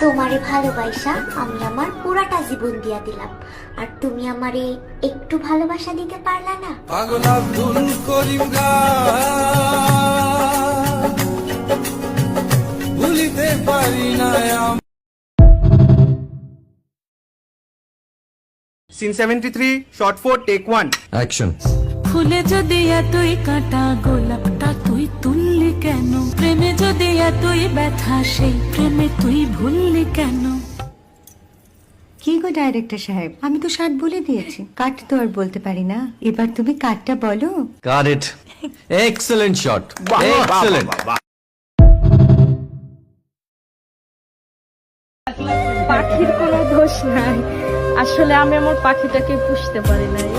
তোমারে ভালোবাসা আমি আমার পুরাটা জীবন দিয়া দিলাম, আর তুমি আমারে একটু ভালোবাসা দিতে পারলা না। পাগল আব্দুল করিম গান ভুলিতে পারি না। Scene 73, shot 4, take 1. অ্যাকশন। ফুলে যদি এতই কাঁটা গোলাপটা তুই তুললি কেন? প্রেমে যদি এতই ব্যথা সেই প্রেমে তুই ভুললি কেন? কি গো ডাইরেক্টর সাহেব, আমি তো 60 বলে দিয়েছি, কাট তো আর বলতে পারি না, এবার তুমি কাটটা বলো। Got it. Excellent shot, excellent. পাখির কোনো দোষ নাই, আসলে আমি আমার পাখিটাকে পুষতে পারি নাই।